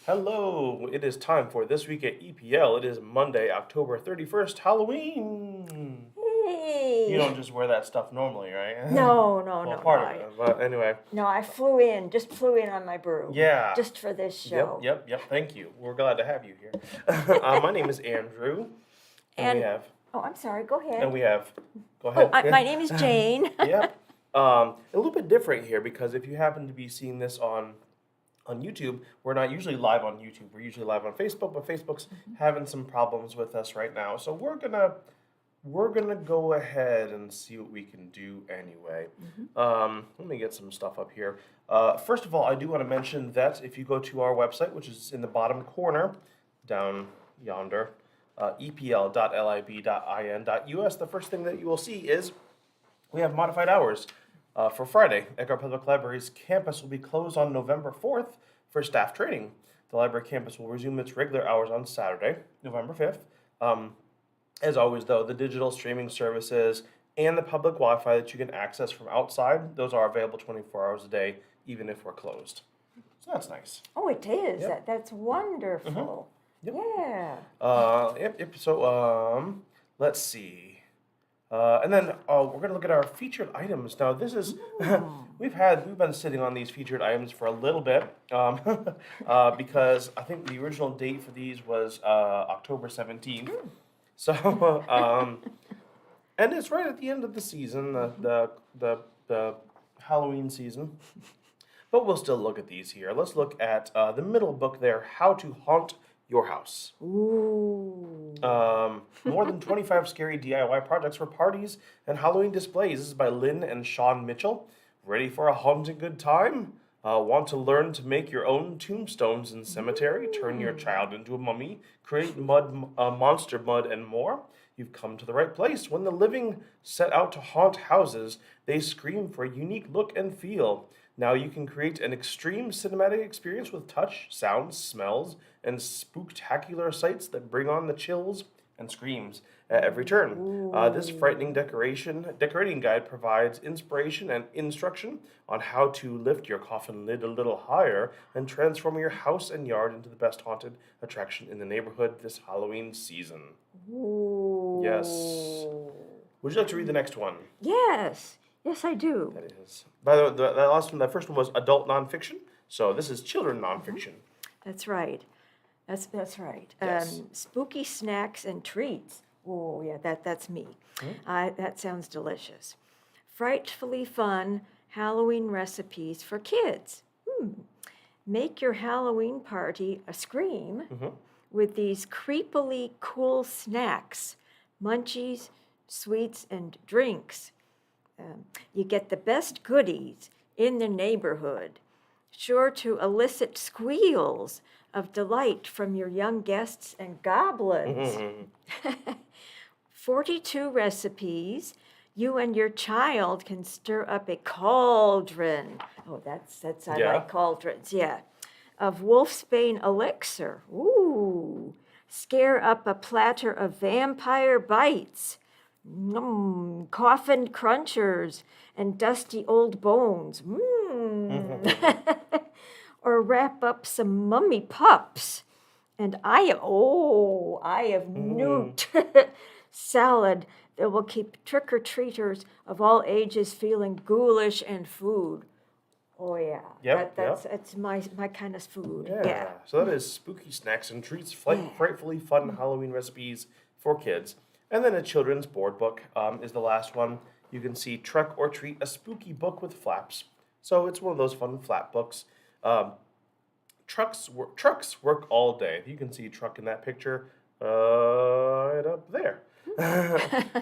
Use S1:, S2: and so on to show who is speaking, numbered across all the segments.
S1: Hello, it is time for This Week at EPL. It is Monday, October 31st, Halloween. You
S2: Hey.
S1: don't just wear that stuff normally, right?
S2: No, no,
S1: Well,
S2: no, no.
S1: part of it, but anyway.
S2: I just flew in on my broom,
S1: Yeah.
S2: just for this
S1: Yep,
S2: show.
S1: yep, yep. Thank you. We're glad to have you here. My name is Andrew, and we
S2: And,
S1: have,
S2: oh, I'm sorry, go
S1: and
S2: ahead.
S1: we have, go
S2: Oh,
S1: ahead.
S2: my name is Jane.
S1: Yep. A little bit different here because if you happen to be seeing this on YouTube, we're not usually live on YouTube. We're usually live on Facebook, but Facebook's having some problems with us right now. So we're gonna go ahead and see what we can do anyway. Let me get some stuff up here. First of all, I do want to mention that if you go to our website, which is in the bottom corner, down yonder, epl.lib.in.us, the first thing that you will see is we have modified hours. For Friday, Edgar Public Library's campus will be closed on November 4th for staff training. The library campus will resume its regular hours on Saturday, November 5th. As always, though, the digital streaming services and the public Wi-Fi that you can access from outside, those are available 24 hours a day, even if we're closed. So that's nice.
S2: Oh, it is.
S1: Yep.
S2: That's wonderful.
S1: Yep.
S2: Yeah.
S1: Yep. So, let's see. And then we're going to look at our featured items. Now, this is we've been sitting on these featured items for a little bit because I think the original date for these was October 17th. So, and it's right at the end of the season, the Halloween season. But we'll still look at these here. Let's look at the middle book there, How to Haunt Your House.
S2: Ooh.
S1: More than 25 scary DIY projects for parties and Halloween displays. This is by Lynn and Sean Mitchell. Ready for a haunting good time? Want to learn to make your own tombstones in cemetery? Turn your child into a mummy? Create monster mud and more? You've come to the right place. When the living set out to haunt houses, they scream for a unique look and feel. Now you can create an extreme cinematic experience with touch, sounds, smells, and spooktacular sights that bring on the chills and screams at every turn. This frightening decorating guide provides inspiration and instruction on how to lift your coffin lid a little higher and transform your house and yard into the best haunted attraction in the neighborhood this Halloween season.
S2: Ooh.
S1: Yes. Would you like to read the next one?
S2: Yes. Yes, I do.
S1: That is. By the way, the first one was adult nonfiction. So this is children nonfiction.
S2: That's right. That's right.
S1: Yes.
S2: Spooky snacks and treats. Oh, yeah, that's me. That sounds delicious. Frightfully fun Halloween recipes for kids. Make your Halloween party a scream with these creepily cool snacks, munchies, sweets, and drinks. You get the best goodies in the neighborhood, sure to elicit squeals of delight from your young guests and goblins. 42 recipes. You and your child can stir up a cauldron. Oh, that's I
S1: Yeah.
S2: like cauldrons, yeah. Of wolfsbane elixir. Ooh. Scare up a platter of vampire bites. Coffin crunchers and dusty old bones. Or wrap up some mummy pups. And I have newt salad that will keep trick-or-treaters of all ages feeling ghoulish and food. Oh yeah,
S1: Yep,
S2: that's my kind of food. Yeah.
S1: So that is spooky snacks and treats, frightfully fun Halloween recipes for kids. And then a children's board book is the last one. You can see Truck or Treat, a spooky book with flaps. So it's one of those fun flap books. Trucks work all day. You can see truck in that picture right up there.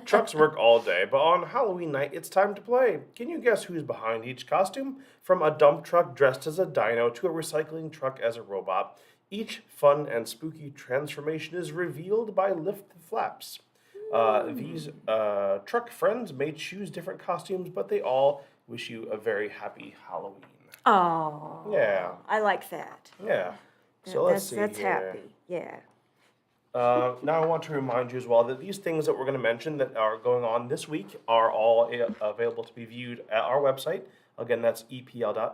S1: Trucks work all day, but on Halloween night, it's time to play. Can you guess who's behind each costume? From a dump truck dressed as a dino to a recycling truck as a robot. Each fun and spooky transformation is revealed by lift the flaps. These truck friends may choose different costumes, but they all wish you a very happy Halloween.
S2: Oh.
S1: Yeah.
S2: I like that.
S1: Yeah. So let's see
S2: That's
S1: here.
S2: happy. Yeah.
S1: Now I want to remind you as well that these things that we're going to mention that are going on this week are all available to be viewed at our website. Again, that's epl.lib.in.us.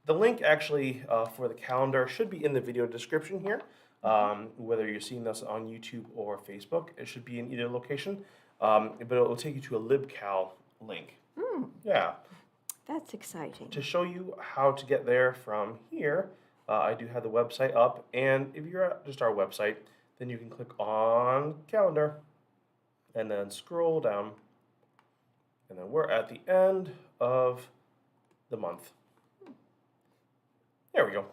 S1: The link actually for the calendar should be in the video description here. Whether you're seeing this on YouTube or Facebook, it should be in either location. But it will take you to a LibCal link. Yeah.
S2: That's exciting.
S1: To show you how to get there from here, I do have the website up. And if you're at just our website, then you can click on calendar and then scroll down. And then we're at the end of the month. There we go.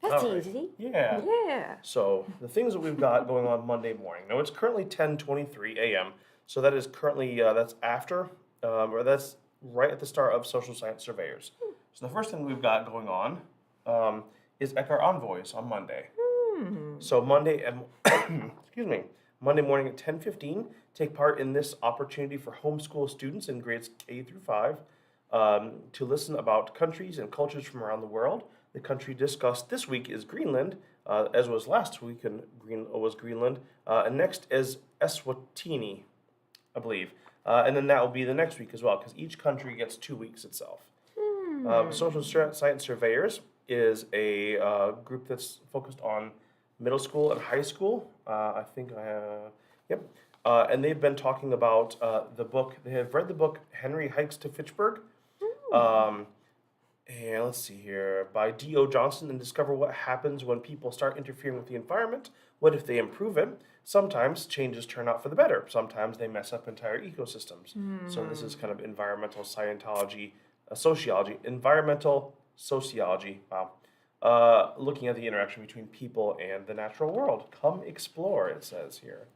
S2: That's
S1: All right.
S2: easy.
S1: Yeah.
S2: Yeah.
S1: So the things that we've got going on Monday morning. Now it's currently 10:23 a.m. So that is currently that's after or that's right at the start of Social Science Surveyors. So the first thing we've got going on is Eckhart Envoys on Monday. So Monday excuse me, Monday morning at 10:15, take part in this opportunity for homeschool students in grades K through 5 to listen about countries and cultures from around the world. The country discussed this week is Greenland, as was last week was Greenland, and next is Eswatini, I believe. And then that will be the next week as well, because each country gets 2 weeks itself. Social Science Surveyors is a group that's focused on middle school and high school. I think yep. And they've been talking about the book. They have read the book Henry Hikes to Fitchburg. And let's see here, by D.O. Johnson, and discover what happens when people start interfering with the environment. What if they improve it? Sometimes changes turn out for the better. Sometimes they mess up entire ecosystems. So this is kind of environmental sociology. Wow. Looking at the interaction between people and the natural world. Come explore, it says here.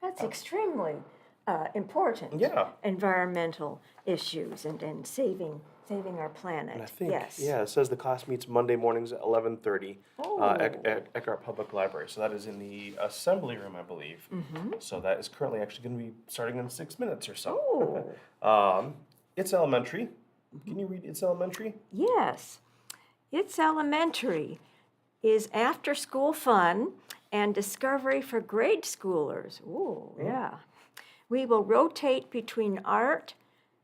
S2: That's extremely important.
S1: Yeah.
S2: Environmental issues and saving our planet.
S1: And I think,
S2: yes.
S1: yeah, it says the class meets Monday mornings at 11:30
S2: Oh.
S1: at Eckhart Public Library. So that is in the assembly room, I believe. So that is currently actually going to be starting in 6 minutes or so.
S2: Oh.
S1: It's elementary. Can you read It's Elementary?
S2: Yes. It's Elementary is after school fun and discovery for grade schoolers. Ooh, yeah. We will rotate between art,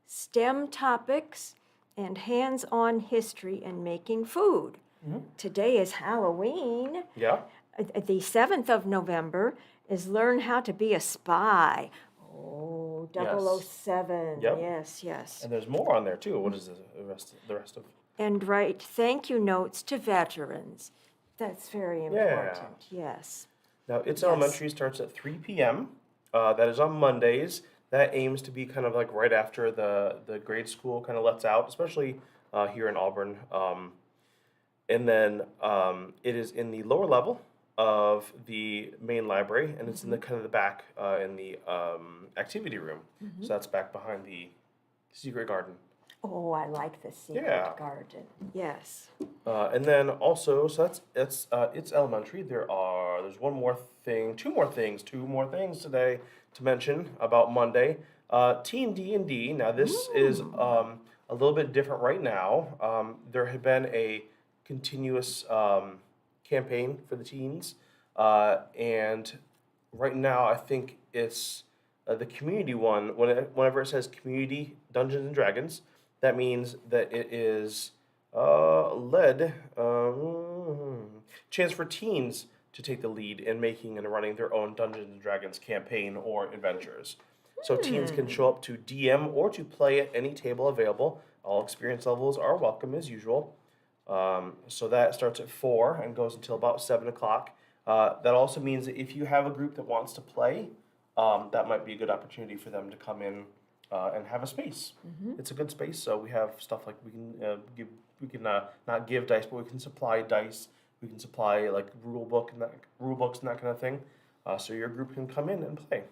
S2: STEM topics, and hands-on history and making food. Today is Halloween.
S1: Yeah.
S2: The 7th of November is Learn How to Be a Spy. Oh, 007.
S1: Yep.
S2: Yes.
S1: And there's more on there too. What is the rest of?
S2: And write thank you notes to veterans. That's very important. Yes.
S1: Now, It's Elementary starts at 3 p.m. That is on Mondays. That aims to be kind of like right after the grade school kind of lets out, especially here in Auburn. And then it is in the lower level of the main library, and it's in the kind of the back in the activity room. So that's back behind the secret garden.
S2: Oh, I like the secret garden. Yes.
S1: And then also, so that's It's Elementary. There's two more things today to mention about Monday. Team D&D. Now this is a little bit different right now. There had been a continuous campaign for the teens, and right now I think it's the community one. Whenever it says Community Dungeons and Dragons, that means that it is led chance for teens to take the lead in making and running their own Dungeons and Dragons campaign or adventures. So teens can show up to DM or to play at any table available. All experience levels are welcome as usual. So that starts at 4 and goes until about 7 o'clock. That also means that if you have a group that wants to play, that might be a good opportunity for them to come in and have a space. It's a good space. So we have stuff like we can not give dice, but we can supply dice. We can supply like rule books and that kind of thing. So your group can come in and play.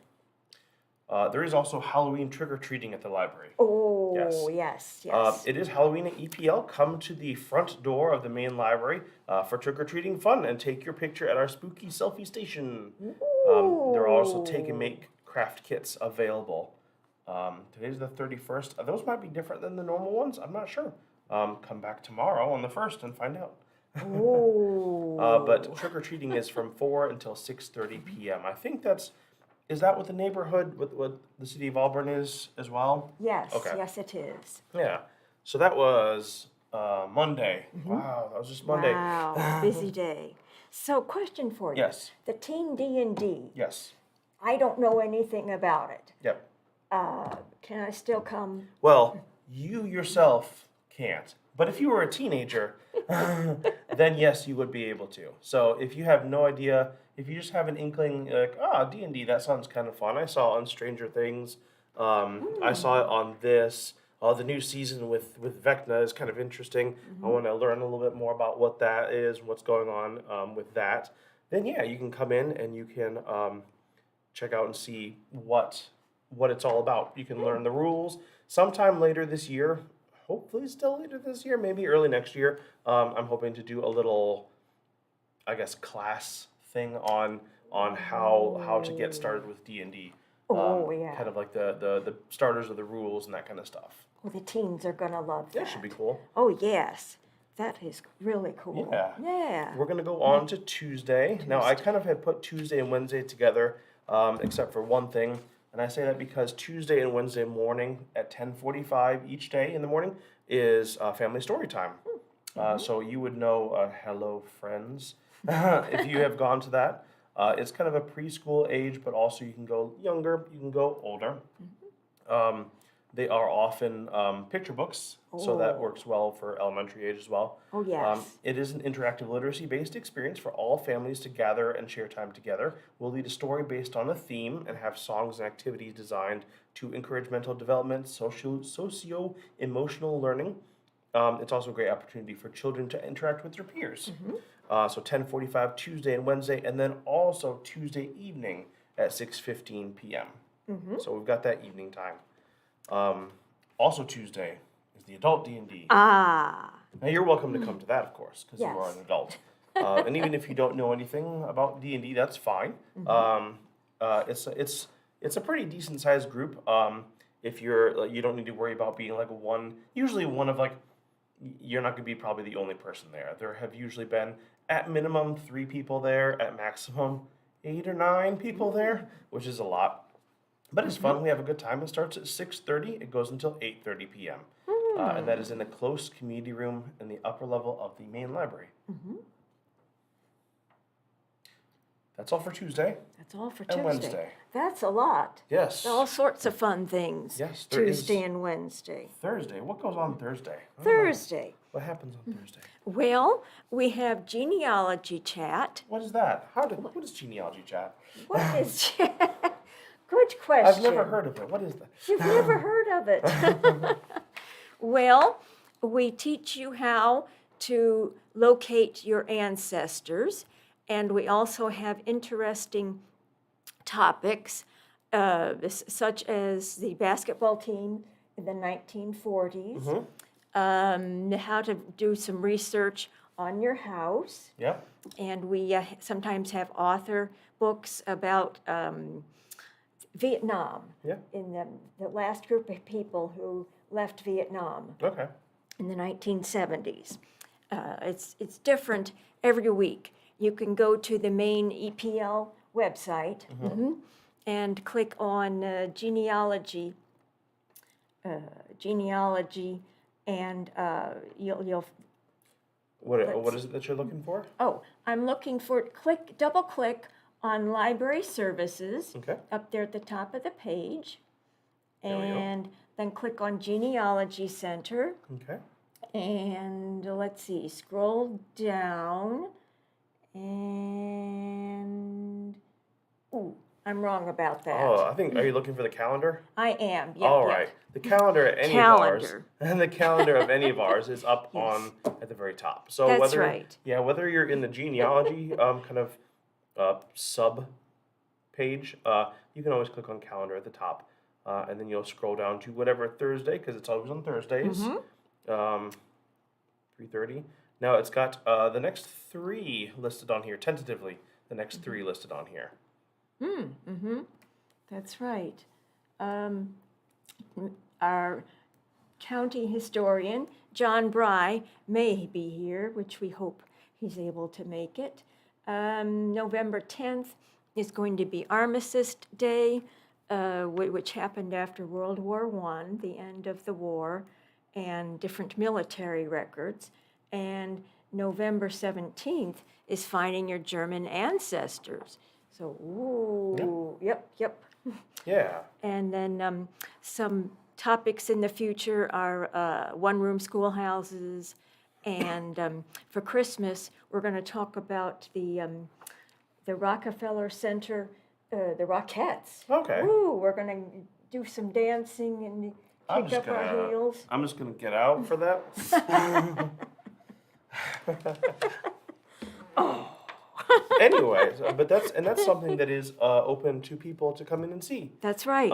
S1: There is also Halloween trick-or-treating at the library.
S2: Oh, yes.
S1: It is Halloween at EPL. Come to the front door of the main library for trick-or-treating fun and take your picture at our spooky selfie station. There are also take and make craft kits available. Today's the 31st. Those might be different than the normal ones. I'm not sure. Come back tomorrow on the 1st and find out. But trick-or-treating is from 4 until 6:30 p.m. I think is that what the neighborhood, what the city of Auburn is as well?
S2: Yes,
S1: Okay.
S2: yes it is.
S1: Yeah. So that was Monday. Wow, that was just Monday.
S2: Wow, busy day. So, question for you.
S1: Yes.
S2: The Team D&D,
S1: Yes.
S2: I don't know anything about it.
S1: Yep.
S2: Can I still come?
S1: Well, you yourself can't. But if you were a teenager, then yes, you would be able to. So if you have no idea, if you just have an inkling, like, D&D, that sounds kind of fun. I saw it on Stranger Things. I saw it on this. The new season with Vecna is kind of interesting. I want to learn a little bit more about what that is, what's going on with that. Then yeah, you can come in and you can check out and see what it's all about. You can learn the rules sometime later this year. Hopefully, still later this year, maybe early next year. I'm hoping to do a little, I guess, class thing on how to get started with D&D.
S2: Oh, yeah.
S1: Kind of like the starters of the rules and that kind of stuff.
S2: Well, the teens are going to love that.
S1: That should be cool.
S2: Oh, yes. That is really cool.
S1: Yeah.
S2: Yeah.
S1: We're gonna go on to Tuesday. Now, I kind of had put Tuesday and Wednesday together, except for one thing. And I say that because Tuesday and Wednesday morning at 10:45 each day in the morning is family story time. So you would know Hello Friends if you have gone to that. It's kind of a preschool age, but also you can go younger, you can go older. They are often picture books, so that works well for elementary age as well.
S2: Oh, yes.
S1: It is an interactive literacy-based experience for all families to gather and share time together. We'll lead a story based on a theme and have songs and activities designed to encourage mental development, socio-emotional learning. It's also a great opportunity for children to interact with their peers. So 10:45 Tuesday and Wednesday, and then also Tuesday evening at 6:15 p.m. So we've got that evening time. Also Tuesday is the adult D&D.
S2: Ah.
S1: Now you're welcome to come to that, of course, because you are
S2: Yes.
S1: an adult. And even if you don't know anything about D&D, that's fine. It's a pretty decent sized group. If you don't need to worry about being like usually one of like, you're not going to be probably the only person there. There have usually been at minimum 3 people there, at maximum 8 or 9 people there, which is a lot. But it's fun. We have a good time. It starts at 6:30. It goes until 8:30 p.m. And that is in a closed community room in the upper level of the main library. That's all for Tuesday.
S2: That's all for Tuesday.
S1: And Wednesday.
S2: That's a lot.
S1: Yes.
S2: All sorts of fun things.
S1: Yes, there is.
S2: Tuesday and Wednesday.
S1: Thursday. What goes on Thursday? I don't know.
S2: Thursday.
S1: What happens on Thursday?
S2: Well, we have genealogy chat.
S1: What is that? What is genealogy chat?
S2: What is Good question.
S1: I've never heard of it. What is that?
S2: You've never heard of it. Well, we teach you how to locate your ancestors, and we also have interesting topics, such as the basketball team in the 1940s, how to do some research on your house,
S1: Yep.
S2: and we sometimes have author books about Vietnam,
S1: Yeah.
S2: in the last group of people who left Vietnam
S1: Okay.
S2: in the 1970s. It's different every week. You can go to the main EPL website and click on genealogy, and you'll.
S1: What is it that you're looking for?
S2: Oh, I'm looking for double click on library services
S1: Okay.
S2: up there at the top of the page,
S1: There we go.
S2: and then click on genealogy center.
S1: Okay.
S2: And let's see, scroll down, and I'm wrong about that.
S1: Oh, are you looking for the calendar?
S2: I am. Yep,
S1: All
S2: yep.
S1: right. The calendar at any of ours, and the calendar of any of ours is up
S2: Yes.
S1: at the very top. So
S2: That's
S1: whether
S2: right.
S1: whether you're in the genealogy kind of sub page, you can always click on calendar at the top, and then you'll scroll down to whatever Thursday, because it's always on Thursdays. 3:30. Now it's got the next 3 listed on here tentatively. The next 3 listed on here.
S2: That's right. Our county historian, John Bry, may be here, which we hope he's able to make it. November 10th is going to be Armistice Day, which happened after World War I, the end of the war. and different military records. And November 17th is finding your German ancestors. So, ooh, yep.
S1: Yeah.
S2: And then some topics in the future are one-room schoolhouses. And for Christmas, we're going to talk about the Rockefeller Center, the Rockettes.
S1: Okay.
S2: Ooh, we're going to do some dancing and kick up our heels.
S1: I'm just gonna get out for that. Anyways, but that's something that is open to people to come in and see.
S2: That's right.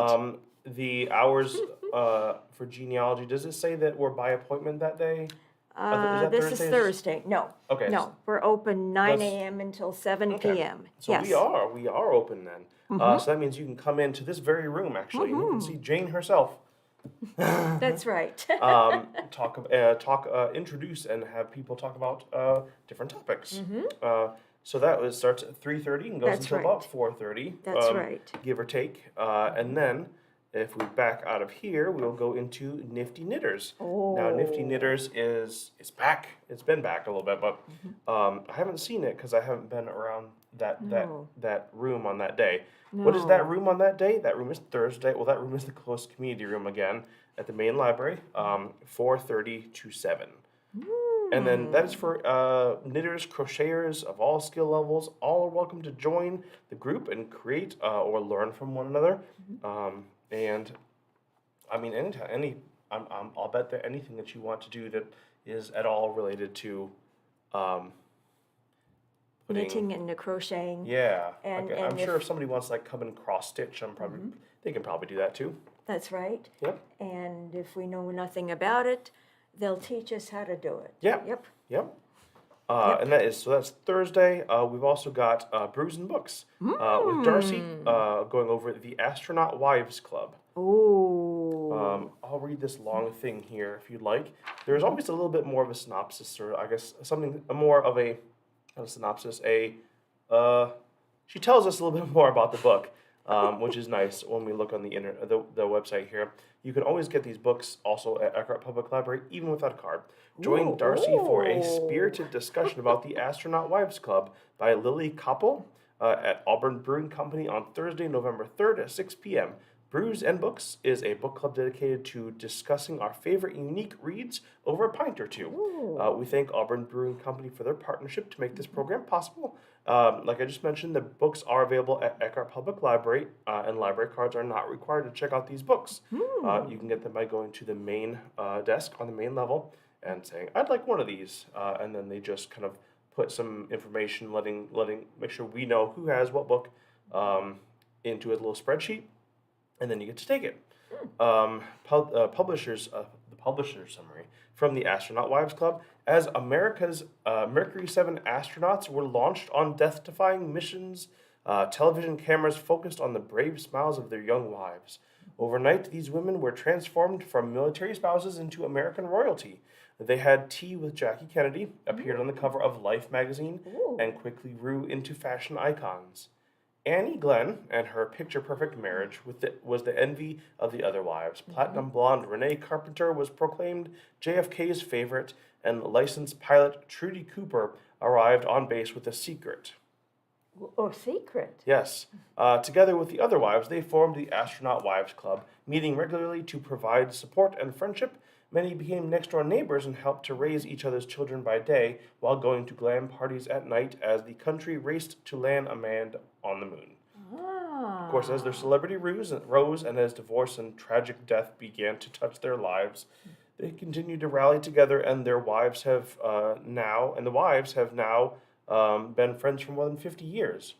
S1: The hours for genealogy, does it say that we're by appointment that day? Is that
S2: This
S1: Thursday?
S2: is Thursday. No.
S1: Okay.
S2: No, we're open 9
S1: That's-
S2: a.m. until 7
S1: Okay.
S2: p.m.
S1: So
S2: Yes.
S1: we are open then. So that means you can come into this very room actually, and you can see Jane herself.
S2: That's right.
S1: Introduce and have people talk about different topics. So that starts at 3:30 and goes
S2: That's
S1: until
S2: right.
S1: about 4:30.
S2: That's right.
S1: Give or take. And then if we back out of here, we'll go into Nifty Knitters. Now, Nifty Knitters is back. It's been back a little bit, but I haven't seen it because I haven't been around that room on that day. What is that room on that day? That room is Thursday. Well, that room is the closed community room again at the main library, 4:30 to 7. And then that is for knitters, crocheters of all skill levels. All are welcome to join the group and create or learn from one another. And I mean, I'll bet that anything that you want to do that is at all related to
S2: Knitting and the crocheting.
S1: Yeah,
S2: And-
S1: okay.
S2: and
S1: I'm sure if somebody wants to like come and cross stitch, they can probably do that too.
S2: That's right.
S1: Yep.
S2: And if we know nothing about it, they'll teach us how to do it.
S1: Yeah.
S2: Yep.
S1: Yep. And that's Thursday. We've also got Brews and Books with Darcy going over the Astronaut Wives Club.
S2: Ooh.
S1: I'll read this long thing here if you'd like. There's always a little bit more of a synopsis, or I guess something more of a not a synopsis. She tells us a little bit more about the book, which is nice when we look on the website here. You can always get these books also at Eckhart Public Library, even without a card. Join Darcy for a spirited discussion about the Astronaut Wives Club by Lily Koppel at Auburn Brewing Company on Thursday, November 3rd at 6 p.m. Brews and Books is a book club dedicated to discussing our favorite unique reads over a pint or two. We thank Auburn Brewing Company for their partnership to make this program possible. Like I just mentioned, the books are available at Eckhart Public Library, and library cards are not required to check out these books. You can get them by going to the main desk on the main level and saying, "I'd like one of these," and then they just kind of put some information, make sure we know who has what book into a little spreadsheet. And then you get to take it. The publisher's summary from the Astronaut Wives Club. As America's Mercury 7 astronauts were launched on death-defying missions, television cameras focused on the brave smiles of their young wives. Overnight, these women were transformed from military spouses into American royalty. They had tea with Jackie Kennedy, appeared on the cover of Life magazine, and quickly grew into fashion icons. Annie Glenn and her picture-perfect marriage was the envy of the other wives. Platinum blonde Renee Carpenter was proclaimed JFK's favorite, and licensed pilot Trudy Cooper arrived on base with a secret.
S2: Or secret.
S1: Yes. Together with the other wives, they formed the Astronaut Wives Club, meeting regularly to provide support and friendship. Many became next-door neighbors and helped to raise each other's children by day while going to glam parties at night as the country raced to land a man on the moon. Of course, as their celebrity rose and as divorce and tragic death began to touch their lives, they continued to rally together, and the wives have now been friends for more than 50 years.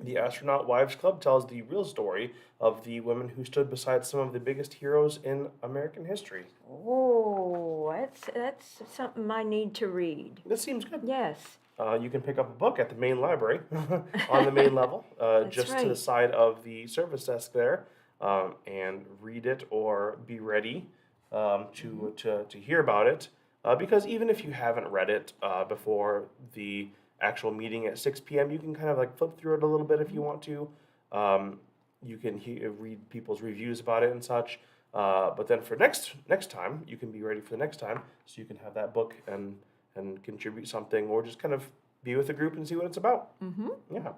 S1: The Astronaut Wives Club tells the real story of the women who stood beside some of the biggest heroes in American history.
S2: Oh, that's something I need to read.
S1: This seems good.
S2: Yes.
S1: You can pick up a book at the main library on the main level, just to the side of the service desk there, and read it or be ready to hear about it. Because even if you haven't read it before the actual meeting at 6 p.m., you can kind of like flip through it a little bit if you want to. You can read people's reviews about it and such. But then for next time, you can be ready for the next time, so you can have that book and contribute something, or just kind of be with the group and see what it's about.
S2: Mm-hmm.
S1: Yeah.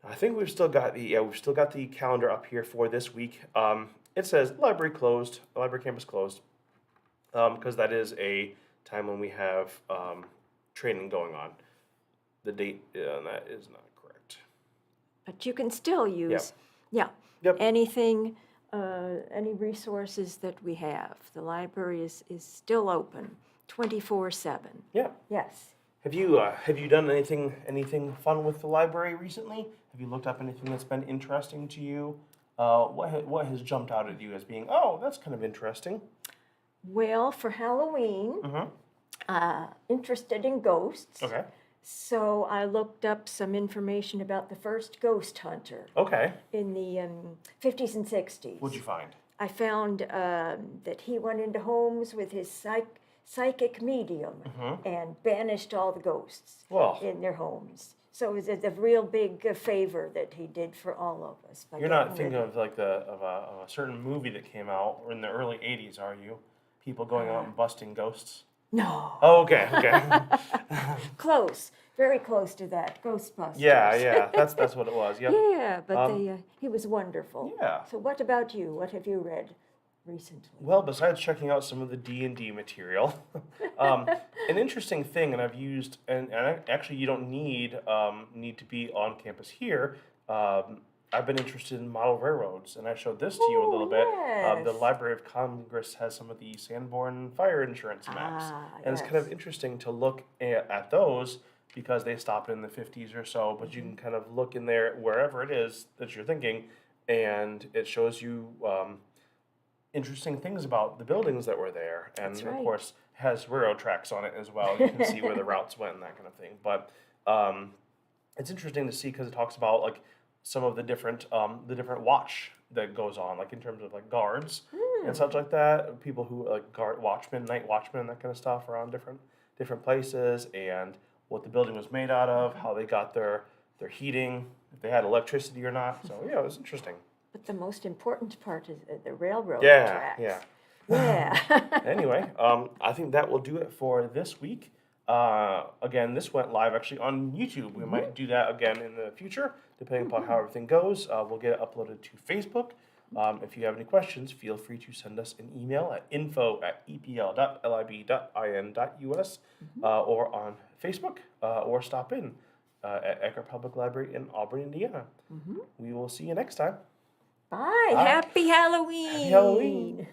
S1: I think we've still got the calendar up here for this week. It says library campus closed, because that is a time when we have training going on. The date on that is not correct.
S2: But you can still use,
S1: Yep.
S2: anything, any resources that we have. The library is still open 24/7.
S1: Yeah.
S2: Yes.
S1: Have you done anything fun with the library recently? Have you looked up anything that's been interesting to you? What has jumped out at you as being, oh, that's kind of interesting?
S2: Well, for Halloween,
S1: Mm-hmm.
S2: interested in ghosts.
S1: Okay.
S2: So I looked up some information about the first ghost hunter
S1: Okay.
S2: in the 50s and 60s.
S1: What'd you find?
S2: I found that he went into homes with his psychic medium and banished all the ghosts
S1: Well,
S2: in their homes. So it was a real big favor that he did for all of us. by
S1: you're
S2: getting
S1: not thinking
S2: rid
S1: of like of a certain movie that came out in the early '80s, are you? People going out and busting ghosts.
S2: No.
S1: Oh, okay, okay.
S2: Close. Very close to that. Ghostbusters.
S1: Yeah, that's what it was. Yep.
S2: Yeah, but he was wonderful.
S1: Yeah.
S2: So what about you? What have you read recently?
S1: Well, besides checking out some of the D&D material, an interesting thing, and I've used, and actually you don't need to be on campus here. I've been interested in model railroads, and I showed this to you a little bit. The
S2: Yes.
S1: Library of Congress has some of the Sanborn fire insurance maps, and it's kind of interesting to look at those because they stopped in the 50s or so, but you can kind of look in there wherever it is that you're thinking, and it shows you interesting things about the buildings that were there, and
S2: That's
S1: of
S2: right.
S1: course has railroad tracks on it as well. You can see where the routes went and that kind of thing. But it's interesting to see because it talks about like some of the different watch that goes on, like in terms of like guards and such like that. People who like guard watchmen, night watchmen, that kind of stuff around different places, and what the building was made out of, how they got their heating, if they had electricity or not. So yeah, it was interesting.
S2: But the most important part is the railroad
S1: Yeah,
S2: tracks.
S1: yeah.
S2: Yeah.
S1: Anyway, I think that will do it for this week. Again, this went live actually on YouTube. We might do that again in the future, depending upon how everything goes. We'll get it uploaded to Facebook. If you have any questions, feel free to send us an email at info@epl.lib.in.us or on Facebook, or stop in at Eckerd Public Library in Auburn, Indiana. We will see you next time.
S2: Bye.
S1: Bye.
S2: Happy Halloween.
S1: Happy Halloween.